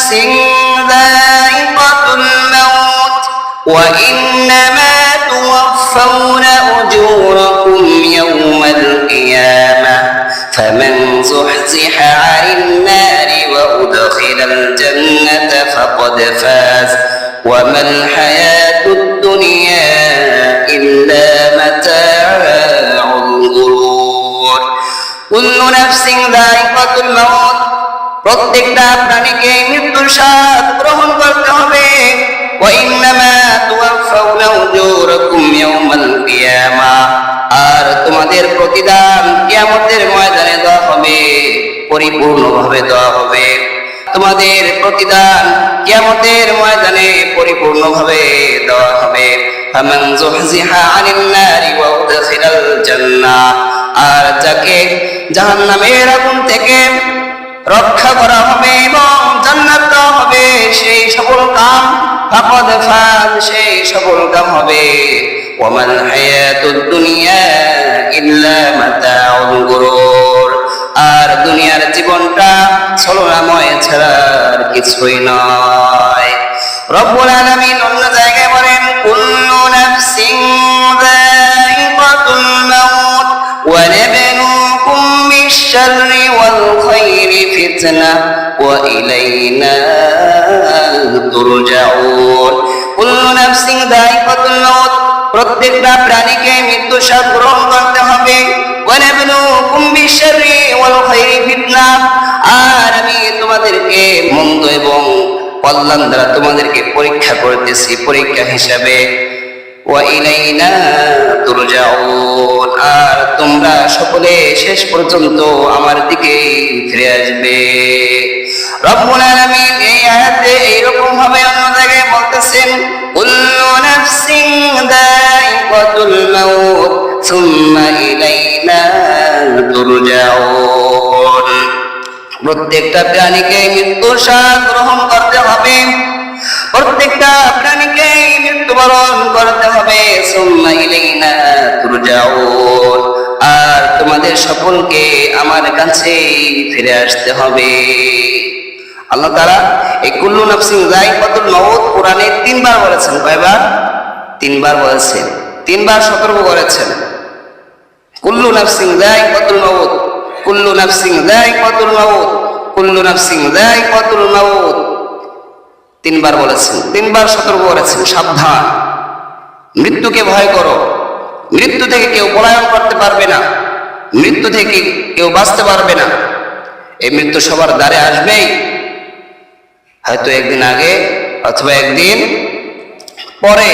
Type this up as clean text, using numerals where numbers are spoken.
নাফসিন যায়িকাতুল মাউত ওয়া ইন্নামা তুওয়াফাউনা উজুরাকুম ইয়াওমাল কিয়ামাহ ফামান যুহজিহা 'আনিন নারি ওয়া উদখিলাল জান্নাতা ফাকাদ ফাজ ওয়া মাল হায়াতুদ দুনিয়া ইল্লা মাতাউল গুরুর। কুল্লু নাফসিন যায়িকাতুল মাউত, প্রত্যেকটা প্রাণীকে মৃত্যুর স্বাদ গ্রহণ করতে হবে। ওয়া ইন্নামা তুওয়াফাউনা উজুরাকুম ইয়াওমাল কিয়ামাহ, আর তোমাদের প্রতিদান কিয়ামতের ময়দানে দেওয়া হবে, পরিপূর্ণভাবে দেওয়া হবে। তোমাদের প্রতিদান কিয়ামতের ময়দানে পরিপূর্ণভাবে দেওয়া হবে। ফামান যুহজিহা 'আনিন নারি ওয়া উদখিলাল জান্নাহ, আর যাকে জাহান্নামের আগুন থেকে রক্ষা করা হবে এবং জান্নাত দেওয়া হবে, সেই সফল কাম ফাকাদ ফাজ, সেই সফল কাম হবে। ওয়া মাল হায়াতুদ দুনিয়া ইল্লা মাতাউল গুরুর, আর দুনিয়ার জীবনটা ছলনাময় ছাড়া আর কিছুই নয়। রব্বুল আলামিন অন্য জায়গায় বলেন, কুল্লু নাফসিন যায়িকাতুল মাউত ওয়া নাবলুকুম বিশ-শাররি ওয়াল খায়রি ফিতনাহ ওয়া ইলাইনা তুরজাউন। কুল্লু নাফসিন যায়িকাতুল মাউত, প্রত্যেকটা প্রাণীকে মৃত্যুর স্বাদ গ্রহণ করতে হবে। ওয়া নাবলুকুম বিশ-শাররি ওয়াল খায়রি ফিতনাহ, আর আমি তোমাদেরকে মন্দ এবং কল্যাণ দ্বারা তোমাদেরকে পরীক্ষা করতেছি, পরীক্ষা হিসাবে। ওয়া ইলাইনা তুরজাউন, আর তোমরা সকলে শেষ পর্যন্ত আমার দিকে ফিরে আসবে। রব্বুল আলামিন এই আয়াতে এইরকম ভাবে অন্য জায়গায় বলতেছেন, কুল্লু নাফসিন যায়িকাতুল মাউত সুম্মা ইলাইনা তুরজাউন। প্রত্যেকটা প্রাণীকে মৃত্যুর স্বাদ গ্রহণ করতে হবে, প্রত্যেকটা প্রাণীকে মৃত্যুবরণ করতে হবে। সুম্মা ইলাইনা তুরজাউন, আর তোমাদের সকলকে আমার কাছে ফিরে আসতে হবে। আল্লাহ তাআলা এই কুল্লু নাফসিন যায়িকাতুল মাউত কোরআনে 3 বার বলেছেন। কয়বার? 3 বার বলেছেন, 3 বার সতর্ক করেছেন। কুল্লু নাফসিন যায়িকাতুল মাউত, কুল্লু নাফসিন যায়িকাতুল মাউত, কুল্লু নাফসিন যায়িকাতুল মাউত, 3 বার বলেছেন, 3 বার সতর্ক করেছেন, সাবধান, মৃত্যুকে ভয় করো। মৃত্যু থেকে কেউ পলায়ন করতে পারবে না, মৃত্যু থেকে কেউ বাঁচতে পারবে না। এই মৃত্যু সবার দ্বারে আসবেই, হয়তো একদিন আগে অথবা একদিন পরে।